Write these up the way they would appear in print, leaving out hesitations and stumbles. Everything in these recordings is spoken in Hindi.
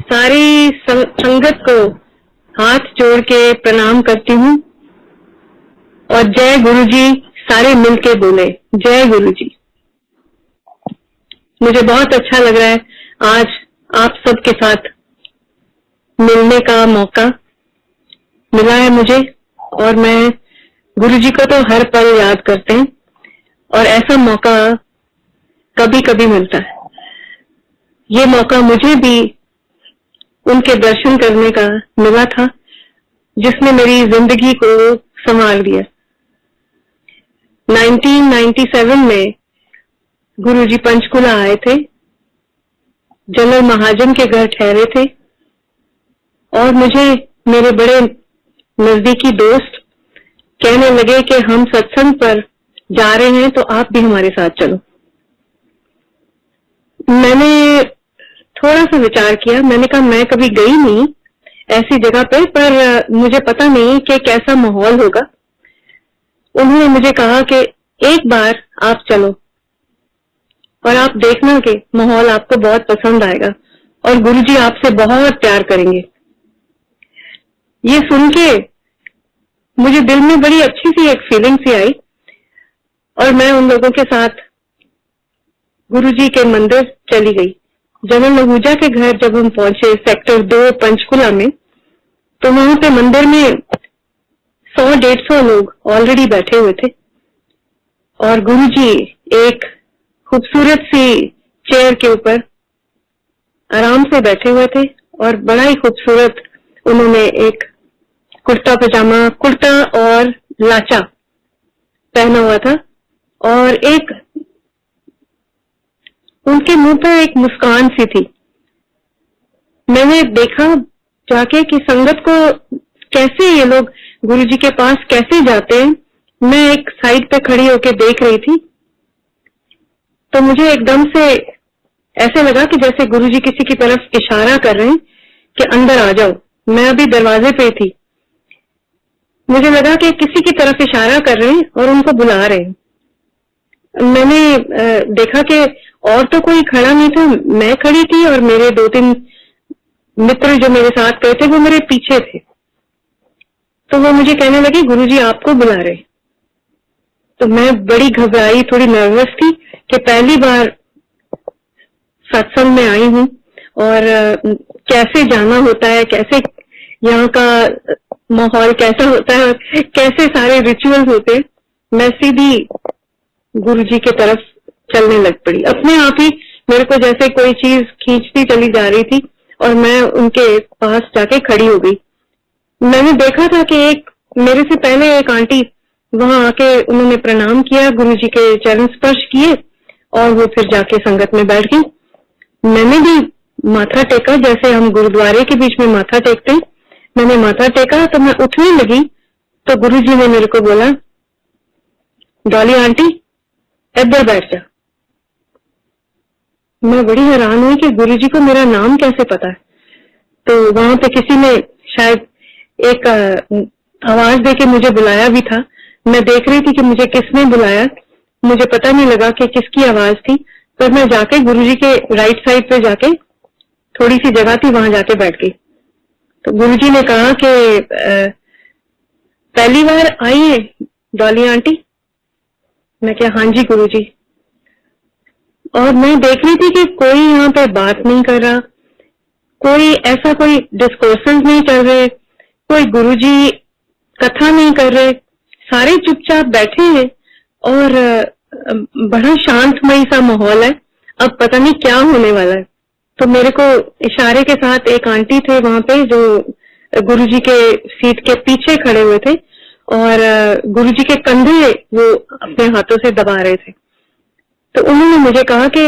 सारी संगत को हाथ जोड़ के प्रणाम करती हूँ और जय गुरु जी सारे मिलके बोले, जय गुरु जी। मुझे बहुत अच्छा लग रहा है आज आप सबके साथ मिलने का मौका मिला है मुझे, और मैं गुरु जी को तो हर पल याद करते हैं और ऐसा मौका कभी कभी मिलता है। ये मौका मुझे भी उनके दर्शन करने का मिला था जिसने मेरी जिंदगी को संवार दिया। 1997 में गुरुजी पंचकुला आए थे, जनरल महाजन के घर ठहरे थे और मुझे मेरे बड़े नजदीकी दोस्त कहने लगे कि हम सत्संग पर जा रहे हैं तो आप भी हमारे साथ चलो। मैंने थोड़ा सा विचार किया, मैंने कहा मैं कभी गई नहीं ऐसी जगह पे, पर मुझे पता नहीं कि कैसा माहौल होगा। उन्होंने मुझे कहा कि एक बार आप चलो और आप देखना कि माहौल आपको बहुत पसंद आएगा और गुरुजी आपसे बहुत प्यार करेंगे। ये सुन के मुझे दिल में बड़ी अच्छी सी एक फीलिंग सी आई और मैं उन लोगों के साथ गुरुजी के मंदिर चली गई। जनरल नहूजा के घर जब हम पहुंचे सेक्टर 2 पंचकुला में, तो वहां पे मंदिर में 100-150 लोग ऑलरेडी बैठे हुए थे और गुरुजी एक खूबसूरत सी चेयर के ऊपर आराम से बैठे हुए थे और बड़ा ही खूबसूरत उन्होंने एक कुर्ता पजामा, कुर्ता और लाचा पहना हुआ था और एक उनके मुंह पर एक मुस्कान सी थी। मैंने देखा जाके कि संगत को कैसे ये लोग गुरुजी के पास कैसे जाते हैं। मैं एक साइड पे खड़ी होके देख रही थी तो मुझे एकदम से ऐसे लगा कि जैसे गुरुजी किसी की तरफ इशारा कर रहे हैं कि अंदर आ जाओ। मैं अभी दरवाजे पे थी, मुझे लगा कि किसी की तरफ इशारा कर रहे हैं और उनको बुला रहे हैं। मैंने देखा कि और तो कोई खड़ा नहीं था, मैं खड़ी थी और मेरे 2-3 मित्र जो मेरे साथ गए थे वो मेरे पीछे थे। तो वो मुझे कहने लगे गुरुजी आपको बुला रहे। तो मैं बड़ी घबराई, थोड़ी नर्वस थी कि पहली बार सत्संग में आई हूँ और कैसे जाना होता है, कैसे यहाँ का माहौल कैसा होता है और कैसे सारे रिचुअल्स होते हैं। मैं सीधी गुरुजी की तरफ चलने लग पड़ी, अपने आप ही मेरे को जैसे कोई चीज खींचती चली जा रही थी और मैं उनके पास जाके खड़ी हो गई। मैंने देखा था कि एक मेरे से पहले एक आंटी वहां आके उन्होंने प्रणाम किया, गुरुजी के चरण स्पर्श किए और वो फिर जाके संगत में बैठ गई। मैंने भी माथा टेका जैसे हम गुरुद्वारे के बीच में माथा टेकते हैं। मैंने माथा टेका तो मैं उठने लगी तो गुरुजी ने मेरे को बोला, डॉली आंटी इधर बैठ जा। मैं बड़ी हैरान हुई कि गुरुजी को मेरा नाम कैसे पता है। तो वहां पे किसी ने शायद एक आवाज देके मुझे बुलाया भी था। मैं देख रही थी कि मुझे किसने बुलाया, मुझे पता नहीं लगा कि किसकी आवाज थी। पर मैं जाके गुरुजी के राइट साइड पे जाके थोड़ी सी जगह थी वहां जाके बैठ गई। तो गुरुजी ने कहा कि पहली बार आई है डॉली आंटी। मैं क्या हाँ जी गुरुजी। और मैं देख रही थी कि कोई यहाँ पे बात नहीं कर रहा, कोई ऐसा कोई डिस्कोर्सेस नहीं चल रहे, कोई गुरुजी कथा नहीं कर रहे, सारे चुपचाप बैठे हैं और बड़ा शांतमय सा माहौल है। अब पता नहीं क्या होने वाला है। तो मेरे को इशारे के साथ एक आंटी थे वहां पे जो गुरुजी के सीट के पीछे खड़े हुए थे और गुरुजी के कंधे वो अपने हाथों से दबा रहे थे। तो उन्होंने मुझे कहा कि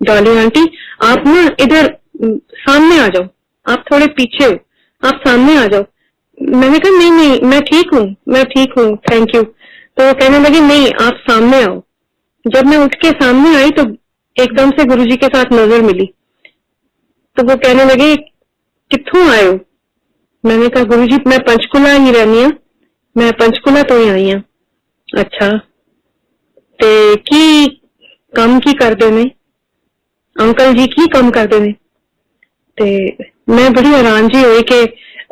डॉली आंटी आप ना इधर सामने आ जाओ, आप थोड़े पीछे हो, आप सामने आ जाओ। मैंने कहा नहीं नहीं मैं ठीक हूँ, मैं ठीक हूँ, थैंक यू। तो वो कहने लगे नहीं आप सामने आओ। जब मैं उठ के सामने आई तो एकदम से गुरुजी के साथ नजर मिली। तो वो कहने लगे कित्थों आए हो। मैंने कहा गुरुजी मैं पंचकुला ही रहनी है, मैं पंचकुला तो ही आई हूँ। अच्छा ते की कम की कर देने अंकल जी की कम कर देने। ते मैं बड़ी हैरान जी हुई कि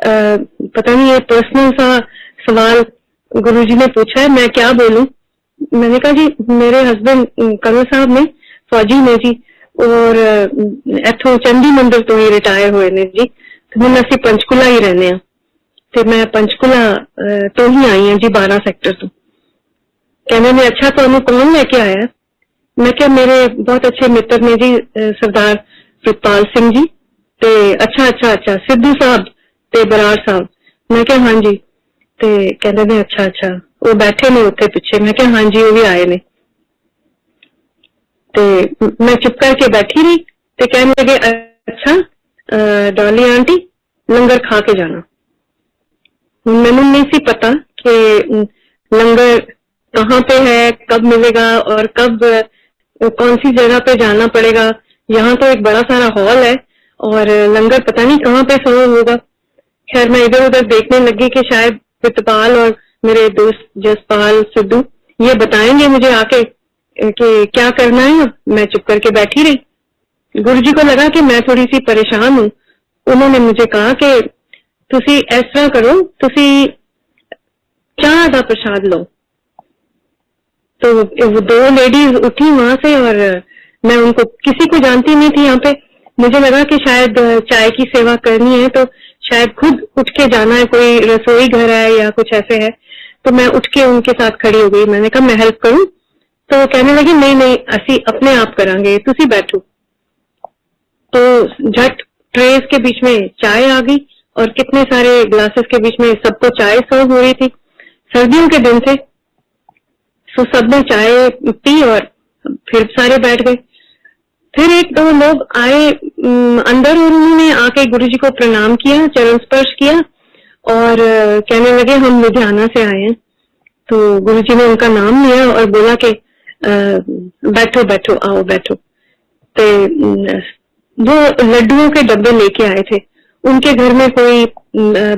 पता नहीं ये पर्सनल सा सवाल गुरुजी ने पूछा है, मैं क्या बोलूं। मैंने कहा जी मेरे हस्बैंड कमल साहब ने फौजी ने जी, और इथों चंडी मंदिर तो ही रिटायर हुए ने जी, तो हम असं पंचकुला ही रहने हैं, तो मैं पंचकुला तो ही आई हूँ जी 12 सेक्टर तो। कहने में अच्छा तो कौन लेके आया। मैं क्या मेरे बहुत अच्छे मित्र ने जी सरदार प्रितपाल सिंह जी, ते अच्छा सिद्धू साहब ते बराड़ साहब। मैं क्या हाँ जी, ते कहते ने अच्छा वो बैठे ने उत्थे पिछे। मैं क्या हाँ जी वो भी आए ने। ते मैं चुप करके बैठी रही, ते कहने लगे अच्छा डॉली आंटी लंगर खा के जाना। मैंने नहीं सी पता कि लंगर कहाँ पे है, कब मिलेगा और कब कौन सी जगह पे जाना पड़ेगा। यहाँ तो एक बड़ा सारा हॉल है और लंगर पता नहीं कहाँ पे सर्व होगा। खैर मैं इधर उधर देखने लगी कि शायद प्रितपाल और मेरे दोस्त जसपाल सिद्धू ये बताएंगे मुझे आके कि क्या करना है। मैं चुप करके बैठी रही। गुरुजी को लगा कि मैं थोड़ी सी परेशान हूँ। उन्होंने मुझे कहा कि तुसी इस तरह करो, तुसी चाह दा प्रसाद लो। तो वो 2 लेडीज उठी वहां से और मैं उनको किसी को जानती नहीं थी यहाँ पे। मुझे लगा कि शायद चाय की सेवा करनी है तो शायद खुद उठ के जाना है, कोई रसोई घर है या कुछ ऐसे है। तो मैं उठ के उनके साथ खड़ी हो गई। मैंने कहा मैं हेल्प करूं, तो कहने लगी नहीं असी अपने आप करांगे, तुसी बैठो। तो झट ट्रेस के बीच में चाय आ गई और कितने सारे ग्लासेस के बीच में सबको चाय सर्व हो रही थी। सर्दियों के दिन थे, तो सबने चाय पी और फिर सारे बैठ गए। फिर 1-2 लोग आए अंदर और उन्होंने आके गुरुजी को प्रणाम किया, चरण स्पर्श किया और कहने लगे हम लुधियाना से आए हैं। तो गुरुजी ने उनका नाम लिया और बोला कि बैठो बैठो आओ बैठो। तो वो लड्डुओं के डब्बे लेके आए थे। उनके घर में कोई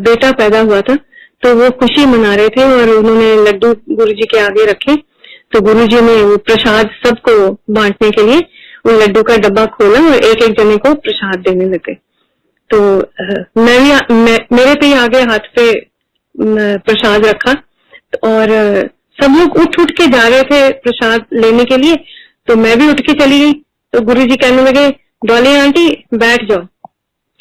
बेटा पैदा हुआ था, तो वो खुशी मना रहे थे और उन्होंने लड्डू गुरुजी के आगे रखे। तो गुरुजी ने वो प्रसाद सबको बांटने के लिए वो लड्डू का डब्बा खोला और एक एक जने को प्रसाद देने लगे। तो मेरे पे ही आगे हाथ पे प्रसाद रखा और सब लोग उठ उठ के जा रहे थे प्रसाद लेने के लिए, तो मैं भी उठ के चली गई। तो गुरुजी कहने लगे डॉली आंटी बैठ जाओ,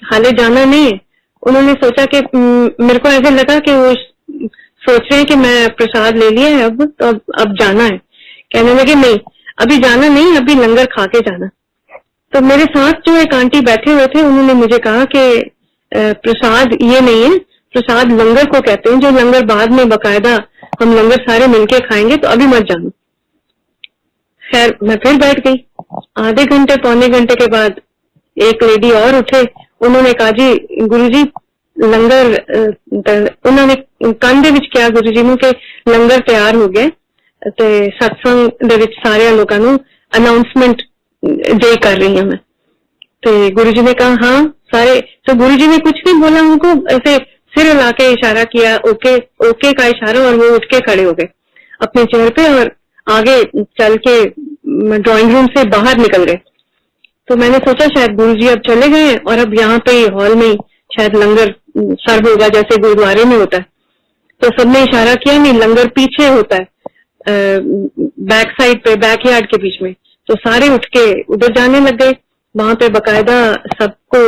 हाले जाना नहीं है। उन्होंने सोचा कि मेरे को ऐसे लगा कि वो सोच रहे हैं कि मैं प्रसाद ले लिया है अब, तो अब जाना है। कहने लगे नहीं अभी जाना नहीं, अभी लंगर खा के जाना। तो मेरे साथ जो एक आंटी बैठे हुए थे उन्होंने मुझे कहा कि प्रसाद ये नहीं है, प्रसाद लंगर को कहते हैं, जो लंगर बाद में बकायदा हम लंगर सारे मिलके खाएंगे, तो अभी मत जाना। खैर मैं फिर बैठ गई। आधे घंटे पौने घंटे के बाद एक लेडी और उठे। उन्होंने कहा जी गुरुजी लंगर उन्होंने ਕੰਨ ਦੇ ਵਿੱਚ ਕਿਹਾ ਗੁਰੂ ਜੀ ਨੂੰ ਕਿ ਲੰਗਰ ਤਿਆਰ ਹੋ ਗਿਆ ਤੇ सत्संग ਦੇ ਵਿੱਚ सारे लोगों ਨੂੰ अनाउंसमेंट दे कर रही हूं मैं। तो गुरुजी ने कहा हाँ सारे। तो गुरुजी ने कुछ नहीं बोला, उनको ऐसे सिर हिला के इशारा किया, ओके ओके का इशारा, और वो उठ के खड़े हो गए अपने चेयर पे और आगे चल के ड्राइंग रूम से बाहर निकल गए। तो मैंने सोचा शायद गुरुजी अब चले गए और अब यहाँ पे हॉल में शायद लंगर सर्व होगा जैसे गुरुद्वारे में होता है। तो सबने इशारा किया नहीं, लंगर पीछे होता है बैक साइड पे, बैकयार्ड के बीच में। तो सारे उठ के उधर जाने लग गए। वहां पे बकायदा सबको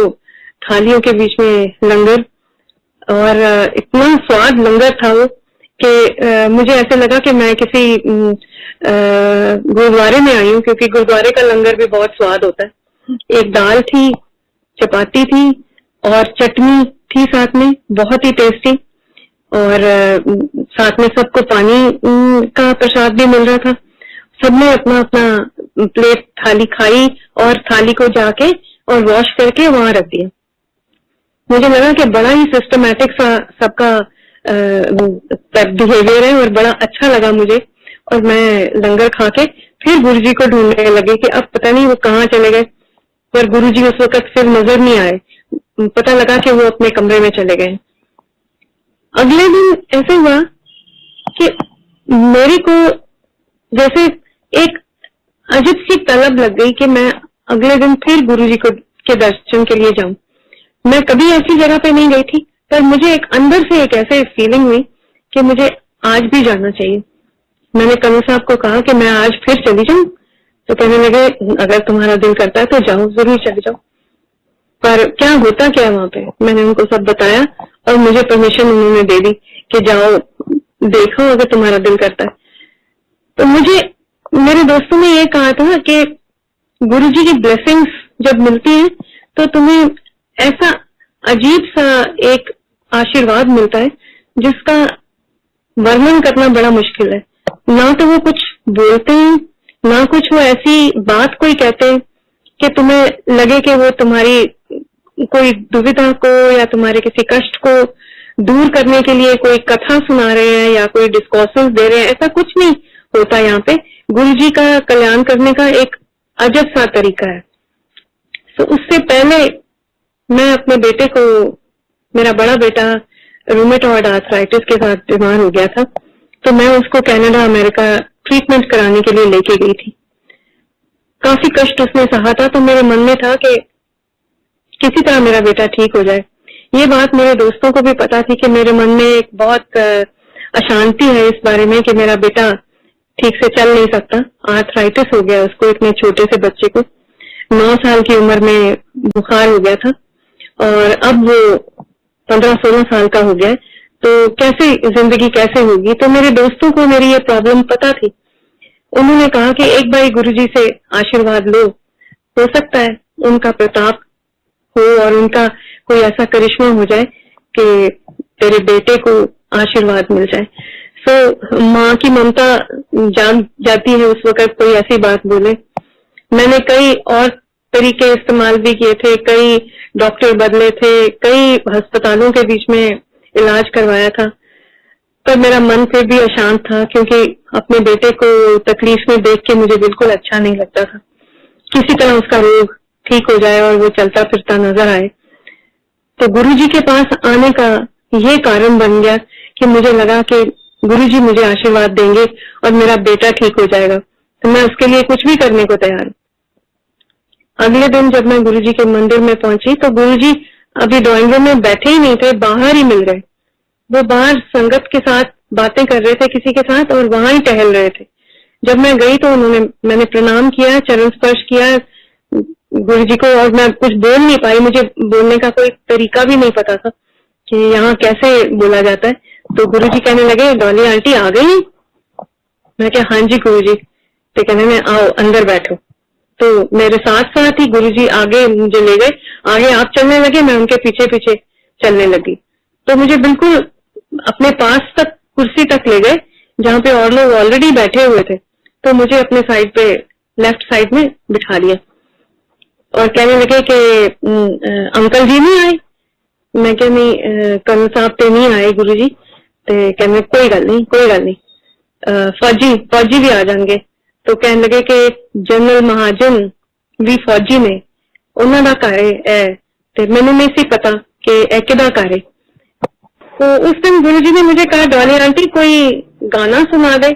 थालियों के बीच में लंगर, और इतना स्वाद लंगर था वो कि मुझे ऐसे लगा कि मैं किसी गुरुद्वारे में आई हूँ, क्योंकि गुरुद्वारे का लंगर भी बहुत स्वाद होता है। एक दाल थी, चपाती थी और चटनी थी साथ में, बहुत ही टेस्टी, और साथ में सबको पानी का प्रसाद भी मिल रहा था। सबने अपना अपना प्लेट थाली खाई और थाली को जाके और वॉश करके वहां रख दिया। मुझे लगा कि बड़ा ही सिस्टमैटिक सा सबका बिहेवियर है और बड़ा अच्छा लगा मुझे। और मैं लंगर खा के फिर गुरुजी को ढूंढने लगे कि अब पता नहीं वो कहाँ चले गए, पर गुरुजी उस वक्त फिर नजर नहीं आए। पता लगा कि वो अपने कमरे में चले गए। अगले दिन ऐसे हुआ कि मेरे को जैसे एक अजीब सी तलब लग गई कि मैं अगले दिन फिर गुरुजी को के दर्शन के लिए जाऊं। मैं कभी ऐसी जगह पे नहीं गई थी, पर मुझे एक अंदर से एक ऐसे फीलिंग हुई कि मुझे आज भी जाना चाहिए। मैंने कनू साहब को कहा कि मैं आज फिर चली जाऊं, तो कहने लगे अगर तुम्हारा दिल करता है तो जाओ, जरूर चले जाओ। पर क्या होता क्या वहां पे, मैंने उनको सब बताया और मुझे परमिशन उन्होंने दे दी कि जाओ देखो अगर तुम्हारा दिल करता है। तो मुझे मेरे दोस्तों ने ये कहा था कि गुरुजी की ब्लेसिंग्स जब मिलती है तो तुम्हें ऐसा अजीब सा एक आशीर्वाद मिलता है जिसका वर्णन करना बड़ा मुश्किल है। ना तो वो कुछ बोलते हैं, ना कुछ वो ऐसी बात कोई कहते हैं कि तुम्हें लगे कि वो तुम्हारी कोई दुविधा को या तुम्हारे किसी कष्ट को दूर करने के लिए कोई कथा सुना रहे हैं या कोई डिस्कोर्सेस दे रहे हैं, ऐसा कुछ नहीं होता यहाँ पे। गुरुजी का कल्याण करने का एक अजब सा तरीका है। तो उससे पहले मैं अपने बेटे को, मेरा बड़ा बेटा रूमेटॉइड आर्थराइटिस के साथ बीमार हो गया था, तो मैं उसको कनाडा अमेरिका ट्रीटमेंट कराने के लिए लेके गई थी। काफी कष्ट उसने सहा था, तो मेरे मन में था कि किसी तरह मेरा बेटा ठीक हो जाए। ये बात मेरे दोस्तों को भी पता थी कि मेरे मन में एक बहुत अशांति है इस बारे में कि मेरा बेटा ठीक से चल नहीं सकता, आर्थराइटिस हो गया उसको, इतने छोटे से बच्चे को 9 साल की उम्र में बुखार हो गया था और अब वो 15-16 साल का हो गया है, तो कैसे जिंदगी कैसे होगी। तो मेरे दोस्तों को मेरी ये प्रॉब्लम पता थी। उन्होंने कहा कि एक बार गुरुजी से आशीर्वाद लो, हो सकता है उनका प्रताप हो और उनका कोई ऐसा करिश्मा हो जाए कि तेरे बेटे को आशीर्वाद मिल जाए। सो माँ की ममता जाग जाती है उस वक्त कोई ऐसी बात बोले। मैंने कई और तरीके इस्तेमाल भी किए थे, कई डॉक्टर बदले थे, कई अस्पतालों के बीच में इलाज करवाया था, पर मेरा मन फिर भी अशांत था क्योंकि अपने बेटे को तकलीफ में देख के मुझे बिल्कुल अच्छा नहीं लगता था। किसी तरह उसका रोग ठीक हो जाए और वो चलता फिरता नजर आए। तो गुरुजी के पास आने का ये कारण बन गया कि मुझे लगा कि गुरुजी मुझे आशीर्वाद देंगे और मेरा बेटा ठीक हो जाएगा, तो मैं उसके लिए कुछ भी करने को तैयार हूँ। अगले दिन जब मैं गुरुजी के मंदिर में पहुंची तो गुरुजी अभी ड्राइंग रूम में बैठे ही नहीं थे, बाहर ही मिल गए। वो बाहर संगत के साथ बातें कर रहे थे किसी के साथ और वहां ही टहल रहे थे। जब मैं गई तो मैंने प्रणाम किया, चरण स्पर्श किया गुरुजी को और मैं कुछ बोल नहीं पाई, मुझे बोलने का कोई तरीका भी नहीं पता था कि यहाँ कैसे बोला जाता है। तो गुरुजी कहने लगे डॉली आंटी आ गई? मैं क्या हाँ जी गुरुजी। तो कहने में आओ अंदर बैठो। तो मेरे साथ साथ ही गुरुजी आगे मुझे ले गए, आगे आप चलने लगे, मैं उनके पीछे पीछे चलने लगी। तो मुझे बिल्कुल अपने पास तक कुर्सी तक ले गए जहाँ पे और लोग ऑलरेडी बैठे हुए थे। तो मुझे अपने साइड पे लेफ्ट साइड में बिठा लिया और कहने लगे कि अंकल जी नहीं आए? मैं क्या नहीं कनू साहब तो नहीं आए गुरुजी। तो कहने कोई गल नहीं फौजी भी आ जाएंगे। तो कहने लगे कि जनरल महाजन भी फौजी ने, उन्होंने घर है ते मैंने नहीं सी पता कि ए किदा घर है। तो उस दिन गुरुजी ने मुझे कहा डॉली आंटी कोई गाना सुना दे।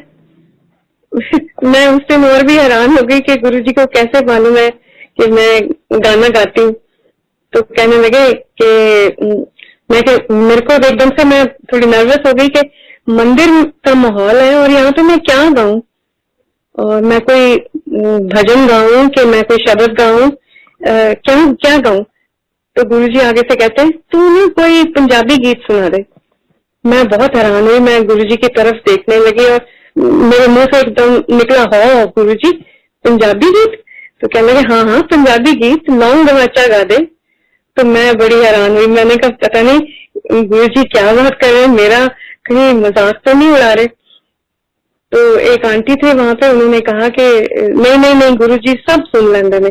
मैं उस दिन और भी हैरान हो गई कि गुरुजी को कैसे मालूम है कि मैं गाना गाती हूँ। तो कहने लगे कि मेरे को एकदम से मैं थोड़ी नर्वस हो गई कि मंदिर का माहौल है और यहाँ पे मैं क्या गाऊं, और मैं कोई भजन गाऊं कि मैं कोई शब्द गाऊं, क्या गाऊं। तो गुरुजी आगे से कहते हैं तू ना कोई पंजाबी गीत सुना दे। मैं बहुत हैरान हुई, मैं गुरुजी की तरफ देखने लगी और मेरे मुंह से एकदम निकला हो गुरुजी पंजाबी गीत। तो कहने लगे हाँ पंजाबी गीत लौंग गवाचा गा दे। तो मैं बड़ी हैरान हुई, मैंने कहा पता नहीं गुरुजी क्या बात कर रहे हैं, मेरा कहीं मजाक तो नहीं उड़ा रहे। तो एक आंटी थे वहां पे, उन्होंने कहा कि नहीं गुरुजी सब सुन लेंगे ने,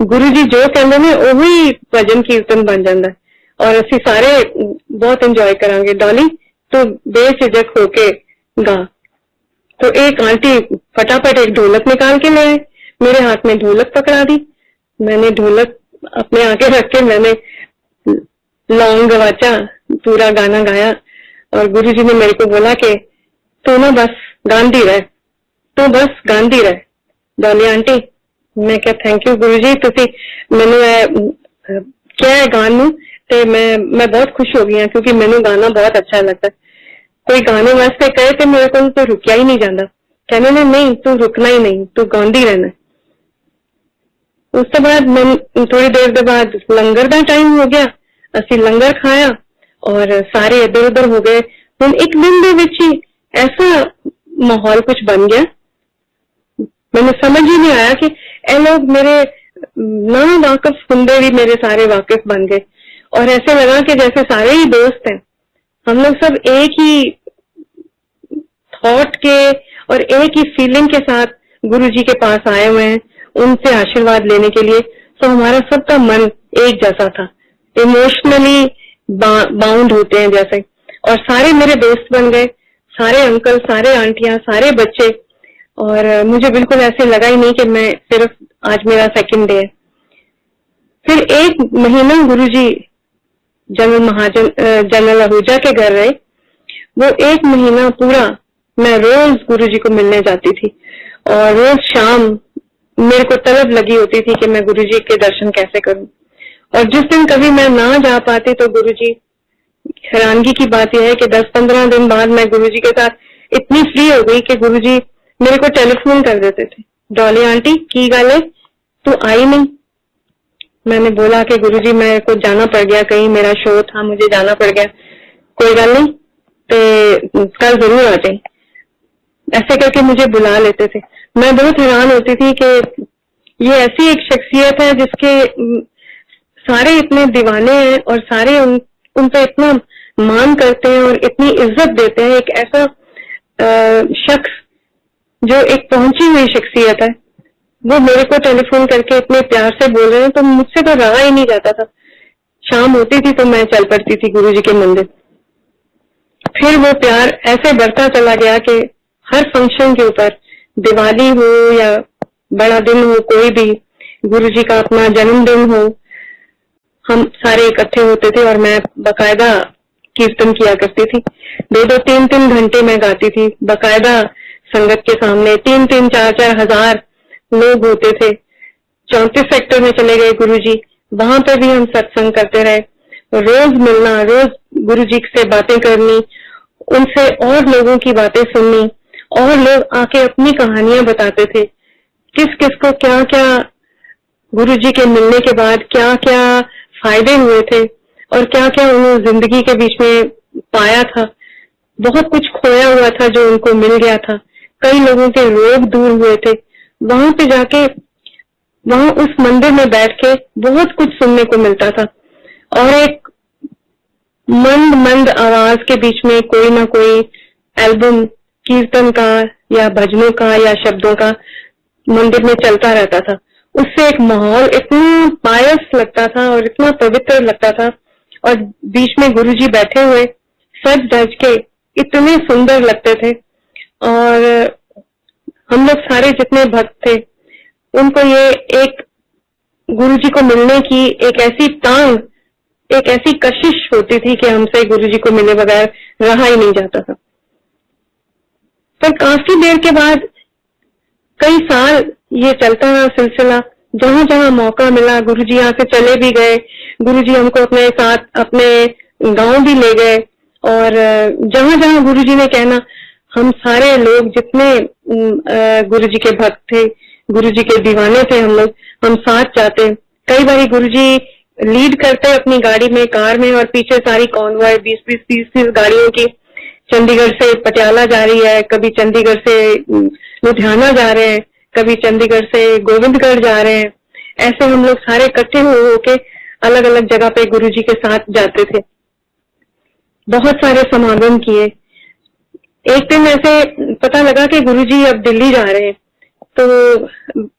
गुरुजी जो कहते ने वही भजन कीर्तन बन जाता है और असि सारे बहुत एंजॉय करांगे। डॉली तो बेझिझक होके गा। तो एक आंटी फटाफट एक ढोलक निकाल के ले आए, मेरे हाथ में ढोलक पकड़ा दी। मैंने ढोलक अपने आगे रख के मैंने लौंग गवाचा पूरा गाना गाया और गुरुजी ने मेरे को बोला कि तू ना बस गांधी रह, तू बस गांधी रह डॉली आंटी। मैं क्या थैंक यू गुरुजी, तुसी मैनू क्या है गान नू ते मैं बहुत खुश हो गई क्योंकि मैंने गाना बहुत अच्छा लगता है। कोई गाने वास्ते कहे तो मेरे को तो रुकिया ही नहीं जाता, कहने ने नहीं तू रुकना ही नहीं, तू गाँदी रहना। उसके बाद मैं थोड़ी देर के बाद लंगर का टाइम हो गया, असि लंगर खाया और सारे इधर उधर हो गए। हम एक दिन दे विच ही ऐसा माहौल कुछ बन गया, मैंने समझ ही नहीं आया कि ए लोग मेरे ना वाकिफ होंगे भी मेरे सारे वाकिफ बन गए और ऐसे लगा कि जैसे सारे ही दोस्त हैं, हम लोग सब एक ही थॉट के और एक ही फीलिंग के साथ गुरु जी के पास आए हुए हैं उनसे आशीर्वाद लेने के लिए। तो हमारा सबका मन एक जैसा था, इमोशनली बाउंड होते हैं जैसे, और सारे मेरे दोस्त बन गए, सारे अंकल, सारे आंटियां, सारे बच्चे। और मुझे बिल्कुल ऐसे लगा ही नहीं कि मैं सिर्फ आज मेरा सेकंड डे है। फिर एक महीना गुरुजी जनरल आहूजा के घर रहे। वो एक महीना पूरा मैं रोज गुरुजी को मिलने जाती थी और रोज शाम मेरे को तलब लगी होती थी कि मैं गुरुजी के दर्शन कैसे करूं। और जिस दिन कभी मैं ना जा पाती तो गुरुजी, हैरानगी की बात यह है कि 10-15 दिन बाद मैं गुरुजी के साथ इतनी फ्री हो गई कि गुरुजी मेरे को टेलीफोन कर देते थे, डॉली आंटी की गल है तू आई नहीं। मैंने बोला कि गुरुजी मेरे को जाना पड़ गया, कहीं मेरा शो था, मुझे जाना पड़ गया, कोई गल नहीं तो कल जरूर आ जाए। ऐसे करके मुझे बुला लेते थे। मैं बहुत हैरान होती थी कि ये ऐसी एक शख्सियत है जिसके सारे इतने दीवाने हैं और सारे उन पे इतना मान करते हैं और इतनी इज्जत देते हैं। एक ऐसा शख्स जो एक पहुंची हुई शख्सियत है, वो मेरे को टेलीफोन करके इतने प्यार से बोल रहे हैं तो मुझसे तो रहा ही नहीं जाता था। शाम होती थी तो मैं चल पड़ती थी गुरुजी के मंदिर। फिर वो प्यार ऐसे बढ़ता चला गया कि हर फंक्शन के ऊपर, दिवाली हो या बड़ा दिन हो, कोई भी गुरुजी का अपना जन्मदिन हो, हम सारे इकट्ठे होते थे और मैं बकायदा कीर्तन किया करती थी। 2-2, 3-3 घंटे मैं गाती थी बकायदा संगत के सामने। 3-3, 4-4 हजार लोग होते थे। 34 सेक्टर में चले गए गुरुजी, वहां पे भी हम सत्संग करते रहे। रोज मिलना, रोज गुरुजी से बातें करनी, उनसे और लोगों की बातें सुननी, और लोग आके अपनी कहानियां बताते थे, किस किस को क्या क्या गुरुजी के मिलने के बाद क्या क्या फायदे हुए थे और क्या क्या उन्होंने जिंदगी के बीच में पाया था। बहुत कुछ खोया हुआ था जो उनको मिल गया था। कई लोगों के रोग दूर हुए थे। वहां पे जाके, वहां उस मंदिर में बैठ के बहुत कुछ सुनने को मिलता था और एक मंद मंद आवाज के बीच में कोई ना कोई एल्बम कीर्तन का या भजनों का या शब्दों का मंदिर में चलता रहता था। उससे एक माहौल इतना पायस लगता था और इतना पवित्र लगता था। और बीच में गुरुजी बैठे हुए सज धज के इतने सुंदर लगते थे। और हम लोग सारे जितने भक्त थे उनको ये एक गुरुजी को मिलने की एक ऐसी तांग, एक ऐसी कशिश होती थी कि हमसे गुरुजी को मिले बगैर रहा ही नहीं जाता था। पर काफी देर के बाद, कई साल ये चलता रहा सिलसिला। जहां जहां मौका मिला गुरुजी यहाँ से चले भी गए। गुरुजी हमको अपने साथ अपने गांव भी ले गए और जहां जहां गुरुजी ने कहना, हम सारे लोग जितने गुरुजी के भक्त थे, गुरुजी के दीवाने थे, हम साथ जाते। कई बार गुरुजी लीड करते अपनी गाड़ी में, कार में, और पीछे सारी कॉन्वॉय 20-20, 30-30 गाड़ियों की चंडीगढ़ से पटियाला जा रही है, कभी चंडीगढ़ से लुधियाना जा रहे हैं, कभी चंडीगढ़ से गोविंदगढ़ जा रहे हैं। ऐसे हम लोग सारे इकट्ठे हो के अलग अलग जगह पे गुरुजी के साथ जाते थे। बहुत सारे समागम किए। एक दिन ऐसे पता लगा कि गुरुजी अब दिल्ली जा रहे हैं, तो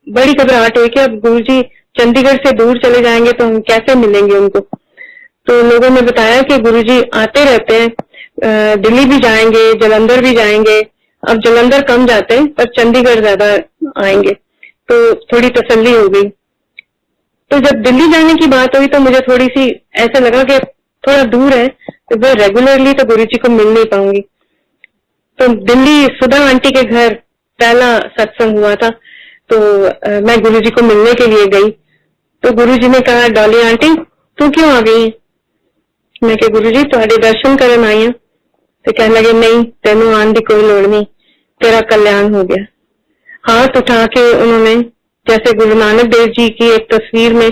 बड़ी घबराहट हुई कि अब गुरुजी चंडीगढ़ से दूर चले जाएंगे तो हम कैसे मिलेंगे उनको। तो लोगों ने बताया कि गुरुजी आते रहते हैं, दिल्ली भी जाएंगे, जालंधर भी जाएंगे। अब जालंधर कम जाते हैं पर चंडीगढ़ ज्यादा आएंगे, तो थोड़ी तसल्ली हो गई। तो जब दिल्ली जाने की बात हुई तो मुझे थोड़ी सी ऐसा लगा कि थोड़ा दूर है तो मैं रेगुलरली तो गुरुजी को मिल नहीं पाऊंगी। तो दिल्ली सुधा आंटी के घर पहला सत्संग हुआ था, तो मैं गुरुजी को मिलने के लिए गई। तो गुरुजी ने कहा, डॉली आंटी तू क्यों आ गई? मैं कि गुरुजी तुहाडे दर्शन करन आई हूं। तो कहने लगे नहीं, तेनों आने की कोई लोड़ नहीं, तेरा कल्याण हो गया। हाथ उठा के उन्होंने, जैसे गुरु नानक देव जी की एक तस्वीर में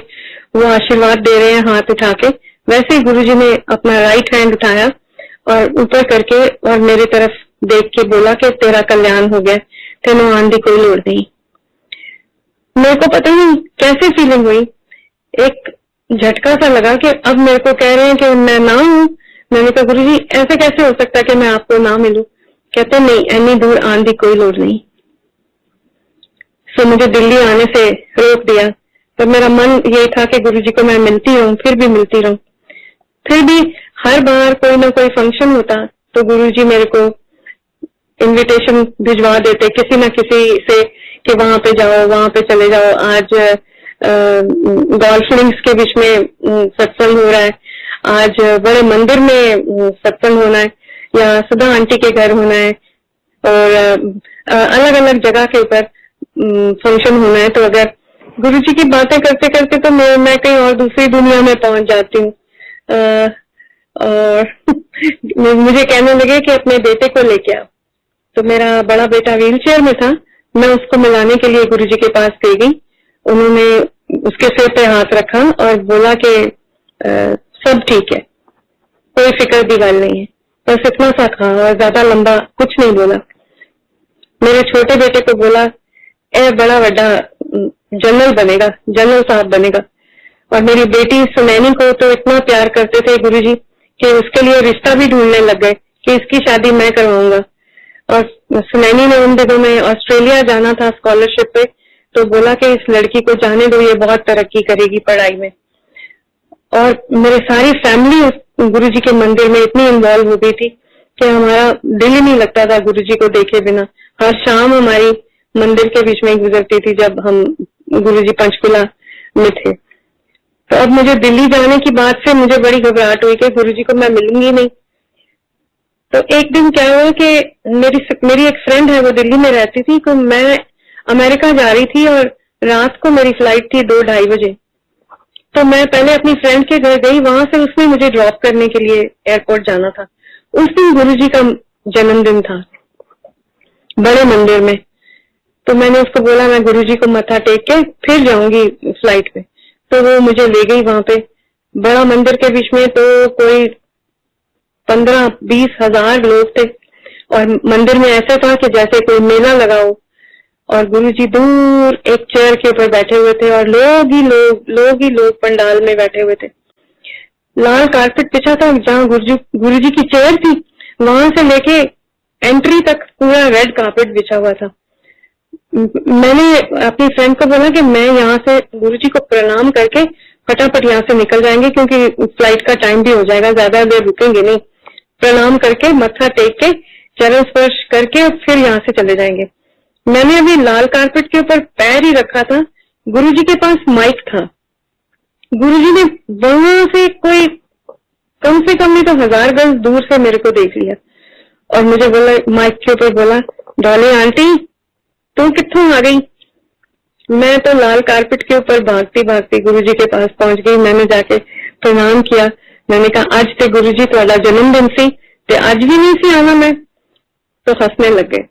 वो आशीर्वाद दे रहे हैं हाथ उठा के, वैसे ही गुरुजी ने अपना राइट हैंड उठाया और ऊपर करके और मेरी तरफ देख के बोला कि तेरा कल्याण हो गया, तेनों आने की कोई लोड़ नहीं। मेरे को पता नहीं कैसे फीलिंग हुई, एक झटका सा लगा कि अब मेरे को कह रहे हैं कि मैं ना हूं। मैंने कहा गुरुजी ऐसे कैसे हो सकता है कि मैं आपको ना मिलूं? कहते नहीं, इतनी दूर आने की कोई लोड़ नहीं। तो मुझे दिल्ली आने से रोक दिया। तो मेरा मन ये था कि गुरुजी को मैं मिलती रहूं, फिर भी मिलती रहूं। फिर भी हर बार कोई ना कोई फंक्शन होता तो गुरुजी मेरे को इनविटेशन भिजवा देते किसी न किसी से कि वहां पे जाओ, वहां पे चले जाओ, आज गोल्फ लिंक्स के बीच में सत्संग हो रहा है, आज बड़े मंदिर में सत्संग होना है, या सुधा आंटी के घर होना है, और अलग अलग जगह के ऊपर फंक्शन होना है। तो अगर गुरुजी की बातें करते करते तो मैं कहीं और दूसरी दुनिया में पहुंच जाती हूँ। और मुझे कहने लगे कि अपने बेटे को लेके आओ। तो मेरा बड़ा बेटा व्हीलचेयर में था, मैं उसको मिलाने के लिए गुरुजी के पास गई। उन्होंने उसके सिर पे हाथ रखा और बोला कि सब ठीक है, कोई फिक्र की गल नहीं है। बस इतना सा कहा और ज्यादा लंबा कुछ नहीं बोला। मेरे छोटे बेटे को बोला ए बड़ा बड़ा जनरल बनेगा, जनरल साहब बनेगा। और मेरी बेटी सुनैनी को तो इतना प्यार करते थे गुरुजी कि उसके लिए रिश्ता भी ढूंढने लग गए कि इसकी शादी मैं करवाऊंगा। और सुनैनी ने उन दिनों में ऑस्ट्रेलिया जाना था स्कॉलरशिप पे, तो बोला कि इस लड़की को जाने दो, ये बहुत तरक्की करेगी पढ़ाई में। और मेरी सारी फैमिली गुरुजी के मंदिर में इतनी इन्वॉल्व हो गई थी कि हमारा दिल ही नहीं लगता था गुरुजी को देखे बिना। हर शाम हमारी मंदिर के बीच में गुजरती थी जब हम गुरुजी पंचकुला में थे। तो अब मुझे दिल्ली जाने की बात से मुझे बड़ी घबराहट हुई कि गुरुजी को मैं मिलूंगी नहीं। तो एक दिन क्या हुआ कि मेरी एक फ्रेंड है, वो दिल्ली में रहती थी, तो मैं अमेरिका जा रही थी और रात को मेरी फ्लाइट थी 2-2:30 बजे। तो मैं पहले अपनी फ्रेंड के घर गई, वहां से उसने मुझे ड्रॉप करने के लिए एयरपोर्ट जाना था। उस दिन गुरुजी का जन्मदिन था बड़े मंदिर में। तो मैंने उसको बोला मैं गुरुजी को मत्था टेक के फिर जाऊंगी फ्लाइट में। तो वो मुझे ले गई वहां पे बड़ा मंदिर के बीच में। तो कोई 15-20 हजार लोग थे और मंदिर में ऐसा था कि जैसे कोई मेला लगा हो, और गुरुजी दूर एक चेयर के ऊपर बैठे हुए थे और लोग ही लोग पंडाल में बैठे हुए थे। लाल कारपेट बिछा था, जहाँ गुरुजी की चेयर थी वहां से लेके एंट्री तक पूरा रेड कारपेट बिछा हुआ था। मैंने अपनी फ्रेंड को बोला कि मैं यहाँ से गुरुजी को प्रणाम करके फटाफट यहाँ से निकल जाएंगे क्योंकि फ्लाइट का टाइम भी हो जाएगा, ज्यादा देर रुकेंगे नहीं। प्रणाम करके मत्था टेक के चरण स्पर्श करके फिर यहाँ से चले जाएंगे। मैंने अभी लाल कारपेट के ऊपर पैर ही रखा था, गुरुजी के पास माइक था। गुरुजी ने वहां से कोई कम से कम नहीं तो 1000 गज दूर से मेरे को देख लिया और मुझे बोला, माइक के ऊपर बोला, डॉली आंटी तू कित्थों आ गई? मैं तो लाल कारपेट के ऊपर भागती भागती गुरुजी के पास पहुंच गई। मैंने जाके प्रणाम किया। मैंने कहा आज ते गुरुजी तुम्हारा जन्मदिन सी ते आज भी नहीं सी आना मैं। तो हंसने लग गए।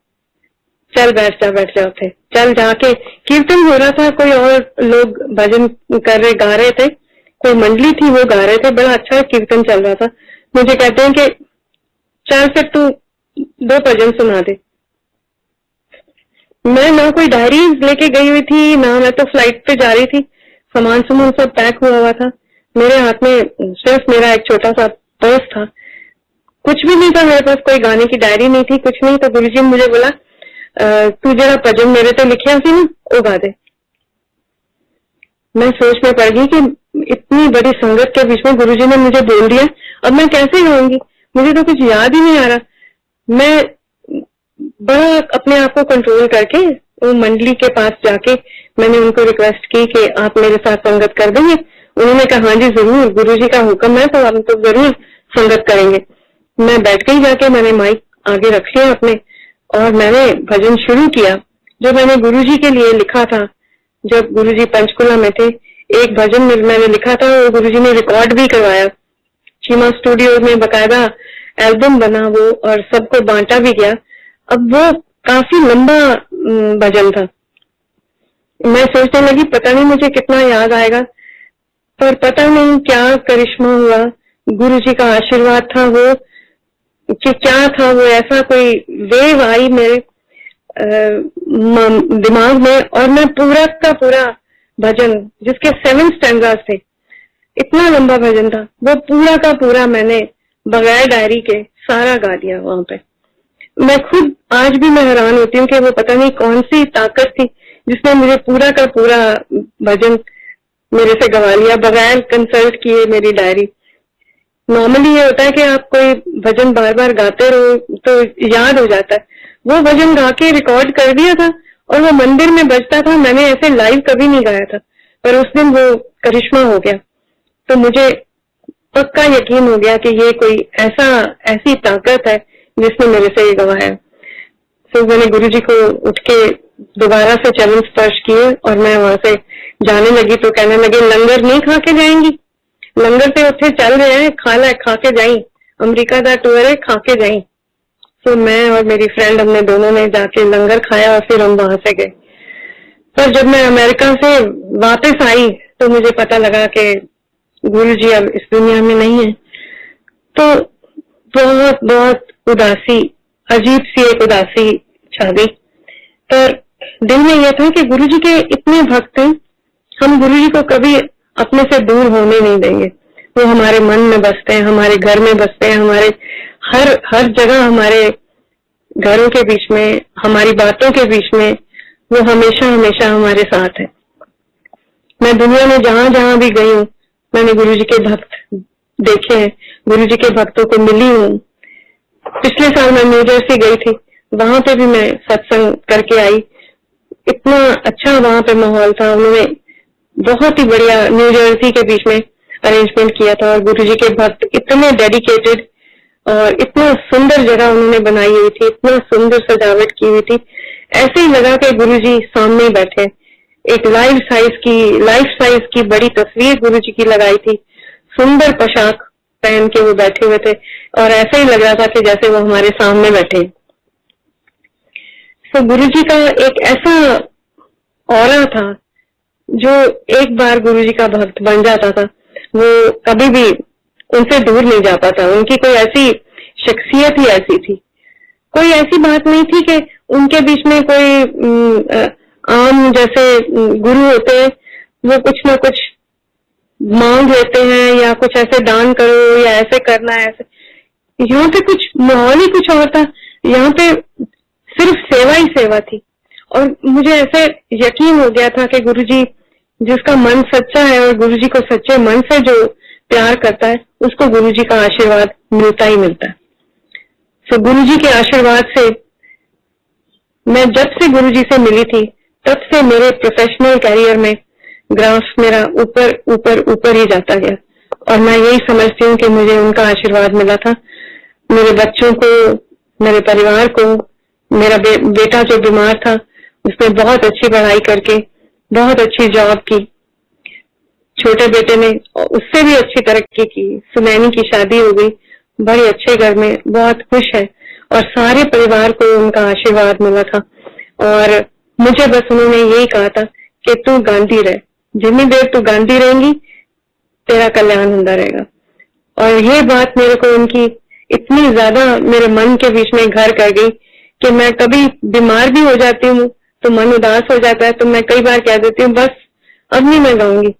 चल बैठ जा उठे, चल जाके कीर्तन हो रहा था, कोई और लोग भजन कर रहे गा रहे थे, कोई मंडली थी वो गा रहे थे, बड़ा अच्छा कीर्तन चल रहा था। मुझे कहते हैं कि चल फिर तू 2 भजन सुना दे। मैं ना कोई डायरी लेके गई हुई थी ना, मैं तो फ्लाइट पे जा रही थी, सामान सब पैक हुआ था। मेरे हाथ में सिर्फ मेरा एक छोटा सा पर्स था, कुछ भी नहीं था मेरे पास, कोई गाने की डायरी नहीं थी, कुछ नहीं। तो गुरुजी ने मुझे बोला तू जरा भजन मेरे तो लिखिया सी ना वो गा दे। मैं सोच में पड़ गई कि इतनी बड़ी संगत के बीच में गुरुजी ने मुझे बोल दिया, अब मैं कैसे गाऊंगी? मुझे तो कुछ याद ही नहीं आ रहा। मैं बड़ा अपने आप को कंट्रोल करके वो मंडली के पास जाके मैंने उनको रिक्वेस्ट की कि आप मेरे साथ संगत कर देंगे। उन्होंने कहा हाँ जी जरूर, गुरुजी का हुक्म है तो हम तो जरूर संगत करेंगे। मैं बैठ गई, जाके मैंने माइक आगे रख लिया अपने और मैंने भजन शुरू किया जो मैंने गुरुजी के लिए लिखा था। जब गुरुजी पंचकुला में थे, एक भजन मैंने लिखा था, वो गुरुजी ने रिकॉर्ड भी करवाया। शीमा स्टूडियो में बकायदा एल्बम बना वो, और सबको बांटा भी गया। अब वो काफी लंबा भजन था। मैं सोचने लगी पता नहीं मुझे कितना याद आएगा, पर पता नहीं क्या करिश्मा हुआ, गुरु जी का आशीर्वाद था वो कि क्या था वो, ऐसा कोई वेव आई मेरे दिमाग में, और मैं पूरा का पूरा भजन, जिसके 7 स्टैंजास थे, इतना लंबा भजन था, वो पूरा का पूरा मैंने बगैर डायरी के सारा गा दिया वहां पे। मैं खुद आज भी मैं हैरान होती हूँ कि वो पता नहीं कौन सी ताकत थी जिसने मुझे पूरा का पूरा भजन मेरे से गवा लिया बगैर कंसल्ट किए मेरी डायरी। नॉर्मली ये होता है कि आप कोई भजन बार बार गाते रहो तो याद हो जाता है। वो भजन गा के रिकॉर्ड कर दिया था और वो मंदिर में बजता था। मैंने ऐसे लाइव कभी नहीं गाया था, पर उस दिन वो करिश्मा हो गया, तो मुझे पक्का यकीन हो गया कि ये कोई ऐसी ताकत है जिसने मेरे से ये गवाया। तो मैंने गुरुजी को उठ के दोबारा से चरण स्पर्श किए और मैं वहां से जाने लगी तो कहने लगे लंगर नहीं खा के जाएंगी, लंगर से उत्थे चल रहे हैं, खा के जाई, अमेरिका का टूर है, खा के जाई। तो मैं और मेरी फ्रेंड हमने दोनों ने जाके लंगर खाया और फिर हम वहां से गए। पर जब मैं अमेरिका से वापस आई तो मुझे पता लगा कि गुरुजी अब इस दुनिया में नहीं है। तो बहुत बहुत उदासी, अजीब सी एक उदासी छा गई। पर दिल में यह था कि गुरुजी के इतने भक्त हैं, हम गुरुजी को कभी अपने से दूर होने नहीं देंगे। वो हमारे मन में बसते हैं, हमारे घर में बसते हैं, हमारे हर जगह, हमारे घरों के बीच में, हमारी बातों के बीच में वो हमेशा हमेशा हमारे साथ है। मैं दुनिया में जहां जहां भी गई हूँ मैंने गुरुजी के भक्त देखे हैं, गुरुजी के भक्तों को मिली हूँ। पिछले साल मैं न्यू जर्सी गई थी, वहां पे भी मैं सत्संग करके आई। इतना अच्छा वहां पे माहौल था। उन्होंने बहुत ही बढ़िया न्यू जर्सी के बीच में अरेंजमेंट किया था और गुरुजी के भक्त इतने डेडिकेटेड और इतना सुंदर जगह उन्होंने बनाई हुई थी, इतना सुंदर सजावट की हुई थी। ऐसे ही लगा कि गुरुजी सामने बैठे। एक लाइफ साइज की बड़ी तस्वीर गुरुजी की लगाई थी, सुंदर पोशाक पहन के वो बैठे हुए थे और ऐसा ही लग रहा था कि जैसे वो हमारे सामने बैठे। तो गुरुजी का एक ऐसा ऑरा था, जो एक बार गुरुजी का भक्त बन जाता था वो कभी भी उनसे दूर नहीं जा पाता। उनकी कोई ऐसी शख्सियत ही ऐसी थी, कोई ऐसी बात नहीं थी कि उनके बीच में कोई आम जैसे गुरु होते हैं वो कुछ ना कुछ मांग लेते हैं या कुछ ऐसे दान करो या ऐसे करना है ऐसे। यहाँ पे कुछ माहौल ही कुछ और था। यहाँ पे सिर्फ सेवा ही सेवा थी और मुझे ऐसे यकीन हो गया था कि गुरुजी जिसका मन सच्चा है और गुरुजी को सच्चे मन से जो प्यार करता है उसको गुरुजी का आशीर्वाद मिलता ही मिलता है। तो गुरुजी के आशीर्वाद से मैं जब से गुरुजी से मिली थी तब से मेरे प्रोफेशनल कैरियर में ग्राफ मेरा ऊपर ऊपर ऊपर ही जाता गया और मैं यही समझती हूँ कि मुझे उनका आशीर्वाद मिला था। मेरे बच्चों को, मेरे परिवार को, मेरा बेटा जो बीमार था उसने बहुत अच्छी पढ़ाई करके बहुत अच्छी जॉब की, छोटे बेटे ने उससे भी अच्छी तरक्की की, सुनैनी की शादी हो गई, बड़े अच्छे घर में, बहुत खुश है और सारे परिवार को उनका आशीर्वाद मिला था। और मुझे बस उन्होंने यही कहा था कि तू गांधी रह, जितनी देर तू गांधी रहेंगी तेरा कल्याण होता रहेगा। और ये बात मेरे को उनकी इतनी ज्यादा मेरे मन के बीच में घर कर गई कि मैं कभी बीमार भी हो जाती हूँ तो मन उदास हो जाता है तो मैं कई बार कह देती हूँ बस अब नहीं मैं गाऊंगी।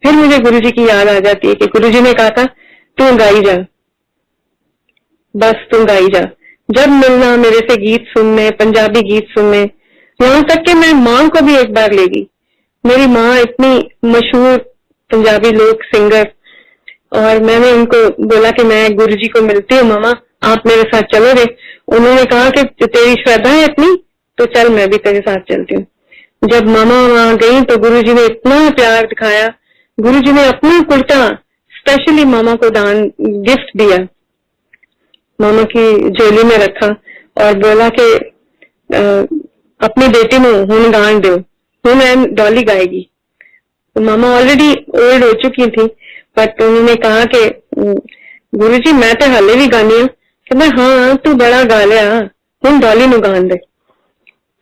फिर मुझे गुरुजी की याद आ जाती है कि गुरुजी ने कहा था तू गाई जा, बस तू गाई जा। जब मिलना मेरे से गीत सुनने, पंजाबी गीत सुनने, यहाँ तक कि मैं माँ को भी एक बार ले गई। मेरी माँ इतनी मशहूर पंजाबी लोक सिंगर, और मैंने उनको बोला कि मैं गुरुजी को मिलती हूँ, मामा आप मेरे साथ चलोगे? उन्होंने कहा कि तेरी श्रद्धा है इतनी तो चल मैं भी तेरे साथ चलती हूँ। जब मामा वहां गई तो गुरुजी ने इतना प्यार दिखाया। गुरुजी ने अपना कुर्ता स्पेशली मामा को दान गिफ्ट दिया, मामा की झोली में रखा और बोला कि अपनी बेटी को हुन गान दो, हुन एन डॉली गाएगी। तो मामा ऑलरेडी ओल्ड हो चुकी थी, बट उन्होंने कहा कि गुरुजी मैं तो हाले भी गानी हूं। कहते हाँ तू बड़ा गा लिया, हूं डॉली नु गान दे।